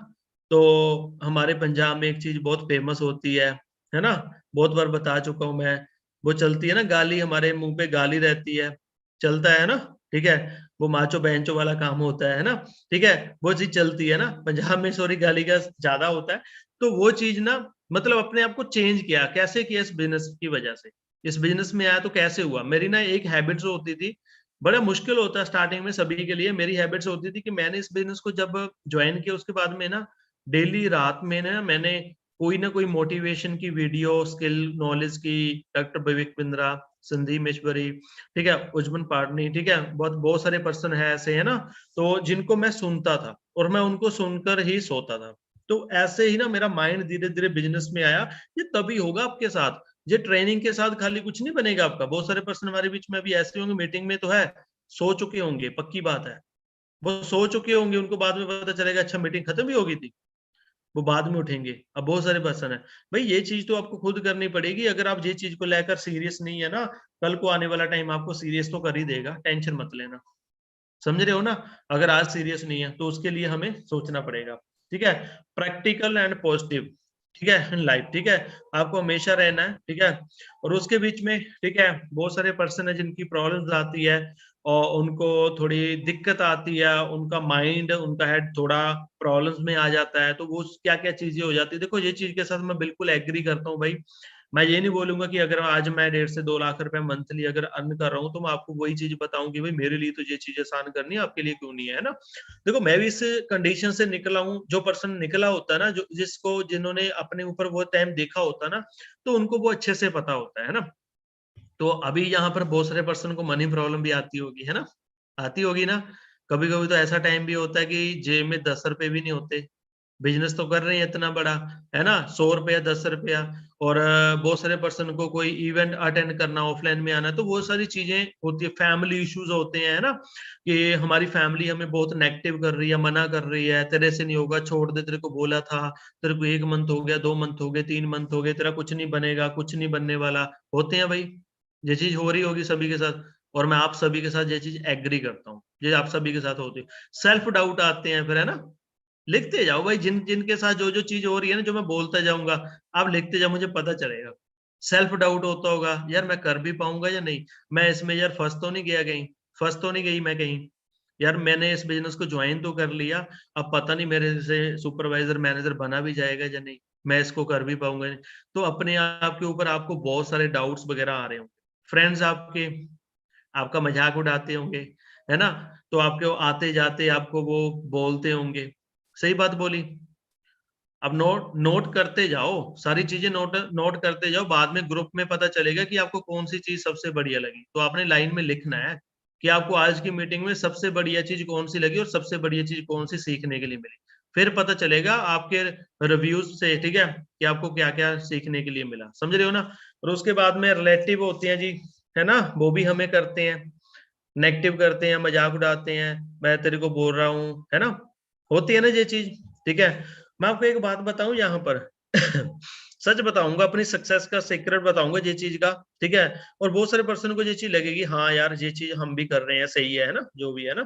तो हमारे पंजाब में एक चीज बहुत फेमस होती है ना, बहुत बार बता चुका हूं मैं। वो चलती है ना गाली, हमारे मुंह पे गाली रहती है, चलता है ना, ठीक है। वो माचो बेंचो वाला काम होता है ना, ठीक है। वो चीज चलती है ना पंजाब में, सॉरी गाली का ज्यादा होता है। तो वो चीज ना, मतलब अपने आप को चेंज किया, कैसे किया, इस बिजनेस की वजह से। इस बिजनेस में आया तो कैसे हुआ, मेरी ना एक हैबिट्स होती थी, बड़ा मुश्किल होता है स्टार्टिंग में सभी के लिए। मेरी हैबिट्स होती थी कि मैंने इस बिजनेस को जब ज्वाइन किया उसके बाद में ना, डेली रात में ना मैंने कोई ना कोई मोटिवेशन की वीडियो, स्किल नॉलेज की, डॉक्टर विवेक बिंद्रा, संदीप महेश्वरी, ठीक है, उज्जवल पाटनी, ठीक है, बहुत बहुत सारे पर्सन है ऐसे, है ना। तो जिनको मैं सुनता था और मैं उनको सुनकर ही सोता था। तो ऐसे ही ना मेरा माइंड धीरे धीरे बिजनेस में आया। ये तभी होगा आपके साथ, ये ट्रेनिंग के साथ खाली कुछ नहीं बनेगा आपका। बहुत सारे पर्सन हमारे बीच में अभी ऐसे होंगे, मीटिंग में तो है, सो चुके होंगे, पक्की बात है। वो सो चुके होंगे, उनको बाद में पता चलेगा अच्छा मीटिंग खत्म भी हो गई थी, वो बाद में उठेंगे। अब बहुत सारे पर्सन है भाई, ये चीज तो आपको खुद करनी पड़ेगी। अगर आप ये चीज को लेकर सीरियस नहीं है ना, कल को आने वाला टाइम आपको सीरियस तो कर ही देगा, टेंशन मत लेना, समझ रहे हो ना। अगर आज सीरियस नहीं है तो उसके लिए हमें सोचना पड़ेगा, ठीक है। प्रैक्टिकल एंड पॉजिटिव, ठीक है, इन लाइफ, ठीक है, आपको हमेशा रहना है, ठीक है। और उसके बीच में, ठीक है, बहुत सारे पर्सन है जिनकी प्रॉब्लम्स आती है और उनको थोड़ी दिक्कत आती है, उनका माइंड, उनका हेड थोड़ा प्रॉब्लम्स में आ जाता है। तो वो क्या क्या चीजें हो जाती है, देखो ये चीज के साथ मैं बिल्कुल एग्री करता हूँ भाई। मैं ये नहीं बोलूंगा कि अगर आज मैं 1.5 से 2 लाख रुपए मंथली अगर अर्न कर रहा हूँ तो मैं आपको वही चीज बताऊं कि भाई मेरे लिए तो ये चीज आसान करनी है, आपके लिए क्यों नहीं है ना। देखो मैं भी इस कंडीशन से निकला हूँ, जो पर्सन निकला होता है ना, जो जिसको जिन्होंने अपने ऊपर वो टाइम देखा होता है ना, तो उनको वो अच्छे से पता होता है ना। तो अभी यहाँ पर बहुत सारे पर्सन को मनी प्रॉब्लम भी आती होगी, है ना, आती होगी ना। कभी कभी तो ऐसा टाइम भी होता है कि जेब में 10 रुपए भी नहीं होते, बिजनेस तो कर रहे हैं इतना बड़ा, है ना, 100 रुपया 10 रुपया, और बहुत सारे पर्सन को कोई इवेंट अटेंड करना, ऑफलाइन में आना, तो वो सारी चीजें होती है, फैमिली इश्यूज होते हैं, है ना, कि हमारी फैमिली हमें बहुत नेगेटिव कर रही है, मना कर रही है, तेरे से नहीं होगा, छोड़ दे, तेरे को बोला था, तेरे को 1 मंथ हो गया, 2 मंथ हो गए, 3 मंथ हो गए, तेरा कुछ नहीं बनेगा, कुछ नहीं बनने वाला, होते हैं भाई, ये चीज हो रही होगी सभी के साथ, और मैं आप सभी के साथ ये चीज एग्री करता हूँ, ये आप सभी के साथ होती है, सेल्फ डाउट आते हैं फिर, है ना, लिखते जाओ भाई, जिन जिनके साथ जो जो चीज हो रही है ना, जो मैं बोलता जाऊंगा, आप लिखते जाओ, मुझे पता चलेगा। सेल्फ डाउट होता होगा, यार मैं कर भी पाऊंगा या नहीं, मैं इसमें यार फंस तो नहीं गया कहीं, फंस तो नहीं गई मैं कहीं, यार मैंने इस बिजनेस को ज्वाइन तो कर लिया, अब पता नहीं मेरे से सुपरवाइजर मैनेजर बना भी जाएगा या नहीं, मैं इसको कर भी पाऊंगा या नहीं। तो अपने आप के ऊपर आपको बहुत सारे डाउट्स वगैरह आ रहे होंगे, फ्रेंड्स आपके आपका मजाक उड़ाते होंगे, है ना, तो आपके आते जाते आपको वो बोलते होंगे, सही बात बोली। अब नोट नोट करते जाओ, सारी चीजें नोट नोट करते जाओ, बाद में ग्रुप में पता चलेगा कि आपको कौन सी चीज सबसे बढ़िया लगी, तो आपने लाइन में लिखना है कि आपको आज की मीटिंग में सबसे बढ़िया चीज कौन सी लगी और सबसे बढ़िया चीज कौन सी सीखने के लिए मिली, फिर पता चलेगा आपके रिव्यूज से, ठीक है, कि आपको क्या क्या सीखने के लिए मिला, समझ रहे हो ना। और उसके बाद में रिलेटिव होती हैं जी, है ना, वो भी हमें करते हैं, नेगेटिव करते हैं, मजाक उड़ाते हैं, मैं तेरे को बोल रहा हूँ, है ना, होती है ना ये चीज, ठीक है। मैं आपको एक बात बताऊं यहाँ पर सच बताऊंगा, अपनी सक्सेस का सीक्रेट बताऊंगा ये चीज का, ठीक है, और बहुत सारे पर्सन को ये चीज लगेगी, हाँ यार ये चीज हम भी कर रहे हैं, सही है ना, जो भी है ना।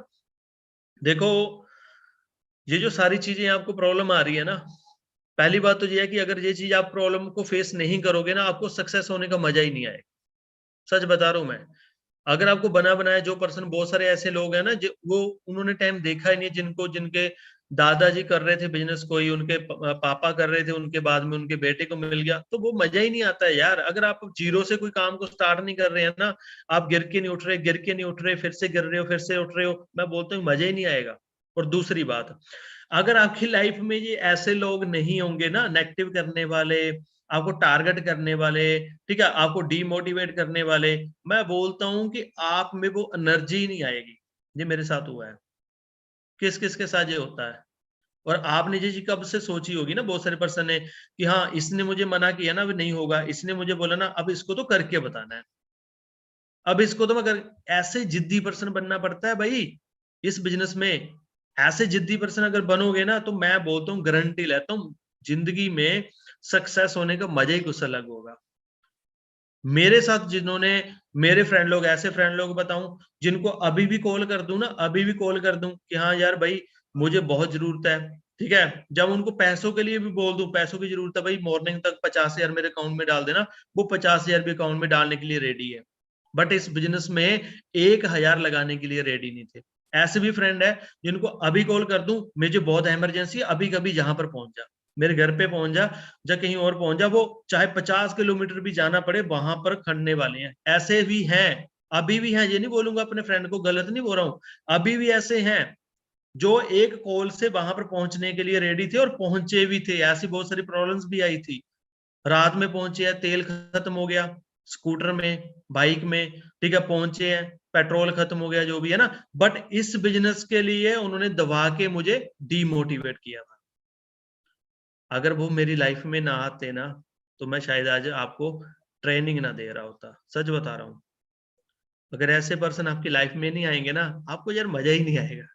देखो, ये जो सारी चीजें आपको प्रॉब्लम आ रही है ना, पहली बात तो ये है कि अगर ये चीज आप प्रॉब्लम को फेस नहीं करोगे ना, आपको सक्सेस होने का मजा ही नहीं आएगा, सच बता रहा हूं मैं। अगर आपको बना बनाया, जो पर्सन, बहुत सारे ऐसे लोग हैं ना, जो वो उन्होंने टाइम देखा ही नहीं, जिनको जिनके दादाजी कर रहे थे बिजनेस, कोई उनके पापा कर रहे थे, उनके बाद में उनके बेटे को मिल गया, तो वो मजा ही नहीं आता है यार। अगर आप जीरो से कोई काम को स्टार्ट नहीं कर रहे हैं ना, आप गिर के नहीं उठ रहे, गिर के नहीं उठ रहे, फिर से गिर रहे हो, फिर से उठ रहे हो, मैं बोलता हूँ मजा ही नहीं आएगा। और दूसरी बात, अगर आपकी लाइफ में ये ऐसे लोग नहीं होंगे ना, नेगेटिव करने वाले, आपको टारगेट करने वाले, ठीक है, आपको डीमोटिवेट करने वाले, मैं बोलता हूं कि आप में वो एनर्जी नहीं आएगी। ये मेरे साथ हुआ है, किस किस के साथ ये होता है। और आपने ये चीज कब से सोची होगी ना, बहुत सारे पर्सन ने, कि हाँ इसने मुझे मना किया ना, अभी नहीं होगा, इसने मुझे बोला ना, अब इसको तो करके बताना है, अब इसको तो मैं कर, ऐसे जिद्दी पर्सन बनना पड़ता है भाई इस बिजनेस में। ऐसे जिद्दी पर्सन अगर बनोगे ना, तो मैं बोलता हूँ, गारंटी लेता हूँ, जिंदगी में सक्सेस होने का मजा ही कुछ अलग होगा। मेरे साथ जिन्होंने, मेरे फ्रेंड लोग, ऐसे फ्रेंड लोग बताऊं, जिनको अभी भी कॉल कर दूं ना, अभी भी कॉल कर दूं कि हाँ यार भाई मुझे बहुत जरूरत है, ठीक है, जब उनको पैसों के लिए भी बोल दूं, पैसों की जरूरत है भाई, मॉर्निंग तक 50,000 मेरे अकाउंट में डाल देना, वो 50,000 भी अकाउंट में डालने के लिए रेडी है, बट इस बिजनेस में 1,000 लगाने के लिए रेडी नहीं थे। ऐसे भी फ्रेंड है जिनको अभी कॉल कर दूं, मुझे बहुत इमरजेंसी है, अभी कभी जहां पर पहुंच जा, मेरे घर पे पहुंच जा, या कहीं और पहुंच जा, वो चाहे 50 किलोमीटर भी जाना पड़े, वहां पर खड़ने वाले हैं, ऐसे भी हैं, अभी भी हैं, ये नहीं बोलूंगा अपने फ्रेंड को, गलत नहीं बोल रहा हूं, अभी भी ऐसे हैं जो एक कॉल से वहां पर पहुंचने के लिए रेडी थे और पहुंचे भी थे। ऐसी बहुत सारी प्रॉब्लम्स भी आई थी, रात में पहुंचे हैं, तेल खत्म हो गया स्कूटर में, बाइक में, ठीक है, पहुंचे हैं, पेट्रोल खत्म हो गया, जो भी है ना, बट इस बिजनेस के लिए उन्होंने दबा के मुझे डीमोटिवेट किया था। अगर वो मेरी लाइफ में ना आते ना, तो मैं शायद आज आपको ट्रेनिंग ना दे रहा होता, सच बता रहा हूँ। अगर ऐसे पर्सन आपकी लाइफ में नहीं आएंगे ना, आपको यार मजा ही नहीं आएगा,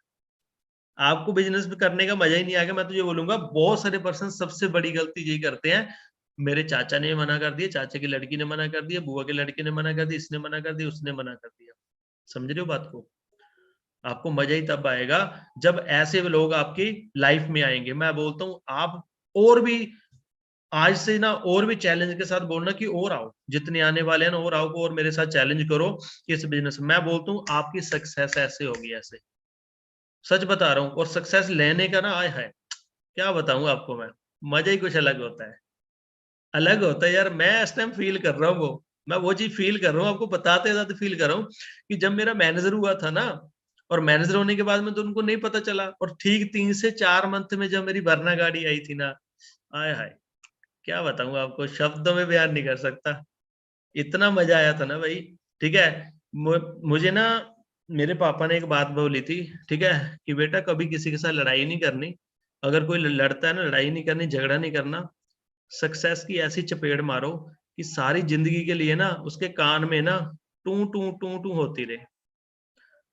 आपको बिजनेस में करने का मजा ही नहीं आएगा। मैं तो ये बोलूंगा, बहुत सारे पर्सन सबसे बड़ी गलती यही करते हैं, मेरे चाचा ने मना कर दिया, चाचा की लड़की ने मना कर दिया, बुआ के लड़के ने मना कर दिया, इसने मना कर दिया, उसने मना कर दिया, समझ रहे हो बात को। आपको मजा ही तब आएगा जब ऐसे लोग आपकी लाइफ में आएंगे। मैं बोलता हूँ, आप और भी आज से ना, और भी चैलेंज के साथ बोलना कि और आओ, जितने आने वाले हैं ना, और आओ को, और मेरे साथ चैलेंज करो कि इस बिजनेस में। मैं बोलता हूँ आपकी सक्सेस ऐसे होगी, ऐसे, सच बता रहा हूँ। और सक्सेस लेने का ना, आय है, क्या बताऊं आपको मैं, मजा ही कुछ अलग होता है, अलग होता है यार। मैं इस टाइम फील कर रहा हूँ वो, मैं वो चीज फील कर रहा हूँ, आपको बताते बताते फील कर रहा हूँ, कि जब मेरा मैनेजर हुआ था ना, और मैनेजर होने के बाद में तो उनको नहीं पता चला, और ठीक 3 से 4 मंथ में जब मेरी वरना गाड़ी आई थी ना, आय हाय, क्या बताऊं आपको, शब्दों में बयान नहीं कर सकता, इतना मजा आया था ना भाई, ठीक है। मुझे ना मेरे पापा ने एक बात बोली थी, ठीक है, कि बेटा कभी किसी के साथ लड़ाई नहीं करनी, अगर कोई लड़ता है ना, लड़ाई नहीं करनी, झगड़ा नहीं करना, सक्सेस की ऐसी चपेट मारो कि सारी जिंदगी के लिए ना उसके कान में ना टू टू टू टू होती रहे।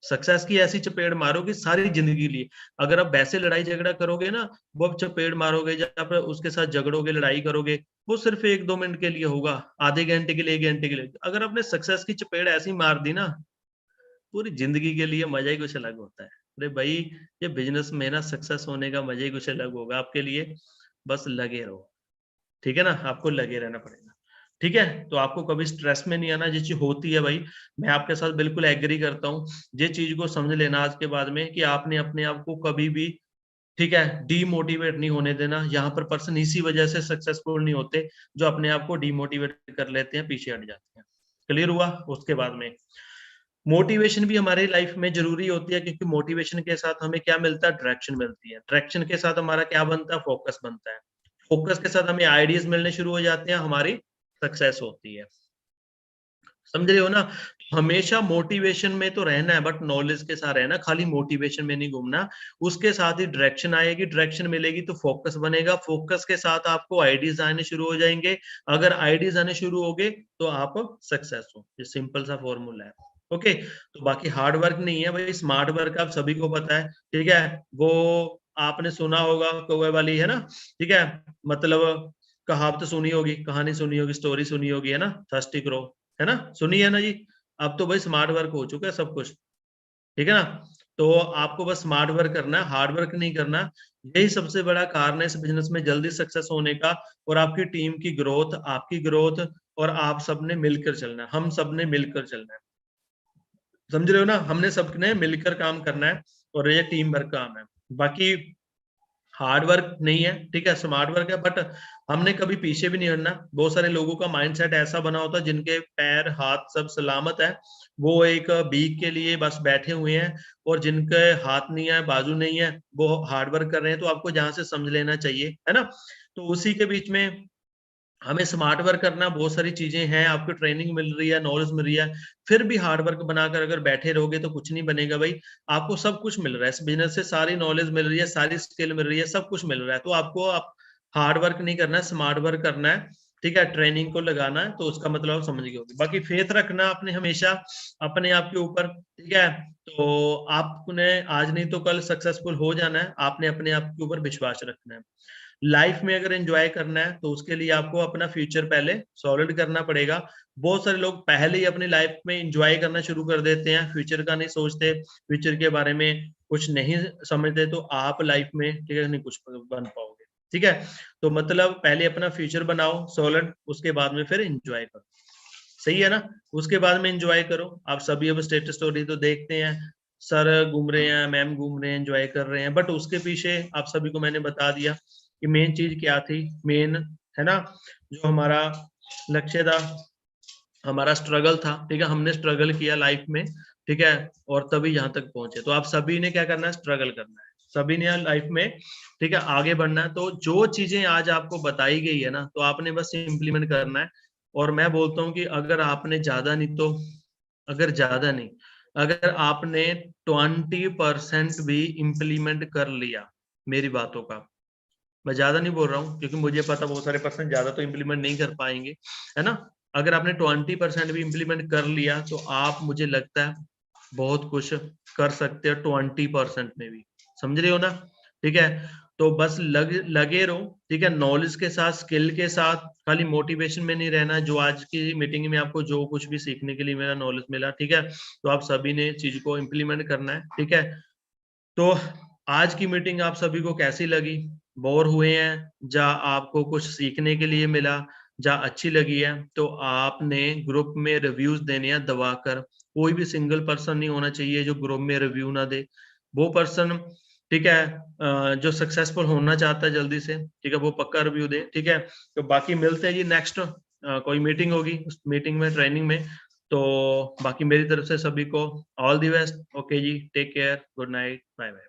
सक्सेस की ऐसी चपेट मारो कि सारी जिंदगी के लिए, अगर आप वैसे लड़ाई झगड़ा करोगे ना, वो आप चपेट मारोगे, जब आप उसके साथ झगड़ोगे, लड़ाई करोगे, वो सिर्फ 1-2 मिनट के लिए होगा, आधे घंटे के लिए, 1 घंटे के लिए। अगर आपने सक्सेस की चपेट ऐसी मार दी ना, पूरी जिंदगी के लिए मजा ही कुछ अलग होता है। अरे भाई, ये बिजनेस में ना सक्सेस होने का मजा ही कुछ अलग होगा आपके लिए। बस लगे रहो, ठीक है ना, आपको लगे रहना पड़ेगा। ठीक है, तो आपको कभी स्ट्रेस में नहीं आना, ये चीज होती है भाई, मैं आपके साथ बिल्कुल एग्री करता हूँ। ये चीज को समझ लेना आज के बाद में कि आपने अपने आप को कभी भी, ठीक है, डीमोटिवेट नहीं होने देना। यहाँ पर पर्सन इसी वजह से सक्सेसफुल नहीं होते, जो अपने आप को डीमोटिवेट कर लेते हैं, पीछे हट जाते हैं। क्लियर हुआ? उसके बाद में मोटिवेशन भी हमारे लाइफ में जरूरी होती है, क्योंकि मोटिवेशन के साथ हमें क्या मिलता है? डायरेक्शन मिलती है। डायरेक्शन के साथ हमारा क्या बनता है? फोकस बनता है। फोकस के साथ हमें आइडियाज मिलने शुरू हो जाते हैं, हमारी सक्सेस होती है। समझ रहे हो ना? हमेशा मोटिवेशन में तो रहना है, बट नॉलेज के साथ रहना, खाली मोटिवेशन में नहीं घूमना। उसके साथ ही डायरेक्शन आएगी, डायरेक्शन मिलेगी तो फोकस बनेगा, फोकस के साथ आपको आइडियाज आने शुरू हो जाएंगे। अगर आइडियाज आने शुरू हो गए तो आप सक्सेस हो। ये सिंपल सा फॉर्मूला है। ओके, तो बाकी हार्ड वर्क नहीं है भाई, स्मार्ट वर्क आप सभी को पता है, ठीक है। वो आपने सुना होगा, कौवे वाली है ना, ठीक है, मतलब कहावत सुनी होगी, कहानी सुनी होगी, स्टोरी सुनी होगी, है ना, थर्स्टी क्रो, है ना, सुनी है ना जी। अब तो भाई स्मार्ट वर्क हो चुका है सब कुछ, ठीक है ना। तो आपको बस स्मार्ट वर्क करना है, हार्ड वर्क नहीं करना। यही सबसे बड़ा कारण है इस बिजनेस में जल्दी सक्सेस होने का, और आपकी टीम की ग्रोथ, आपकी ग्रोथ, और आप सबने मिलकर चलना है, हम सबने मिलकर चलना है। समझ रहे हो ना? हमने सबने मिलकर काम करना है, और ये टीम वर्क काम है। बाकी हार्ड वर्क नहीं है, ठीक है, स्मार्ट वर्क है, बट हमने कभी पीछे भी नहीं हटना। बहुत सारे लोगों का माइंडसेट ऐसा बना होता है, जिनके पैर हाथ सब सलामत है, वो एक भीख के लिए बस बैठे हुए हैं, और जिनके हाथ नहीं है, बाजू नहीं है, वो हार्ड वर्क कर रहे हैं। तो आपको जहां से समझ लेना चाहिए, है ना। तो उसी के बीच में हमें स्मार्ट वर्क करना, बहुत सारी चीजें हैं, आपको ट्रेनिंग मिल रही है, नॉलेज मिल रही है, फिर भी हार्ड वर्क बनाकर अगर बैठे रहोगे तो कुछ नहीं बनेगा भाई। आपको सब कुछ मिल रहा है इस बिजनेस से, सारी नॉलेज मिल रही है, सारी स्किल मिल रही है, सब कुछ मिल रहा है, तो आपको आप हार्ड वर्क नहीं करना है, स्मार्ट वर्क करना है, ठीक है, ट्रेनिंग को लगाना है। तो उसका मतलब आप समझ गए होगे। बाकी फेथ रखना आपने हमेशा अपने आप के ऊपर, ठीक है। तो आपने आज नहीं तो कल सक्सेसफुल हो जाना है, आपने अपने आप के ऊपर विश्वास रखना है। लाइफ में अगर एंजॉय करना है तो उसके लिए आपको अपना फ्यूचर पहले सॉलिड करना पड़ेगा। बहुत सारे लोग पहले ही अपनी लाइफ में एंजॉय करना शुरू कर देते हैं, फ्यूचर का नहीं सोचते, फ्यूचर के बारे में कुछ नहीं समझते, तो आप लाइफ में, ठीक है, नहीं कुछ बन पाओगे, ठीक है। तो मतलब पहले अपना फ्यूचर बनाओ सॉलिड, उसके बाद में फिर एंजॉय करो, सही है ना। उसके बाद में एंजॉय करो। आप सभी अब स्टेटस स्टोरी तो देखते हैं, सर घूम रहे हैं, मैम घूम रहे हैं, एंजॉय कर रहे हैं, बट उसके पीछे आप सभी को मैंने बता दिया कि मेन चीज क्या थी, मेन, है ना, जो हमारा लक्ष्य था, हमारा स्ट्रगल था, ठीक है, हमने स्ट्रगल किया लाइफ में, ठीक है, और तभी यहाँ तक पहुंचे। तो आप सभी ने क्या करना है? स्ट्रगल करना है, सभी ने लाइफ में, ठीक है, आगे बढ़ना है। तो जो चीजें आज आपको बताई गई है ना, तो आपने बस इम्प्लीमेंट करना है। और मैं बोलता हूँ कि अगर आपने ज्यादा नहीं तो, अगर ज्यादा नहीं, अगर आपने 20% भी इम्प्लीमेंट कर लिया मेरी बातों का, मैं ज्यादा नहीं बोल रहा हूँ, क्योंकि मुझे पता बहुत सारे पर्सन ज्यादा तो इम्प्लीमेंट नहीं कर पाएंगे, है ना। अगर आपने 20% भी इम्प्लीमेंट कर लिया तो आप, मुझे लगता है, बहुत कुछ कर सकते हो 20% में भी। समझ रहे हो ना? ठीक है, तो बस लगे रहो, ठीक है, नॉलेज के साथ, स्किल के साथ, खाली मोटिवेशन में नहीं रहना। जो आज की मीटिंग में आपको जो कुछ भी सीखने के लिए मेरा नॉलेज मिला, ठीक है, तो आप सभी ने चीज को इम्प्लीमेंट करना है, ठीक है। तो आज की मीटिंग आप सभी को कैसी लगी? बोर हुए हैं, या आपको कुछ सीखने के लिए मिला, या अच्छी लगी है? तो आपने ग्रुप में रिव्यूज देने हैं दबाकर। कोई भी सिंगल पर्सन नहीं होना चाहिए जो ग्रुप में रिव्यू ना दे। वो पर्सन, ठीक है, जो सक्सेसफुल होना चाहता है जल्दी से, ठीक है, वो पक्का रिव्यू दे, ठीक है। तो बाकी मिलते हैं जी नेक्स्ट, कोई मीटिंग होगी, उस मीटिंग में, ट्रेनिंग में। तो बाकी मेरी तरफ से सभी को ऑल द बेस्ट। ओके जी, take care, good night, bye bye.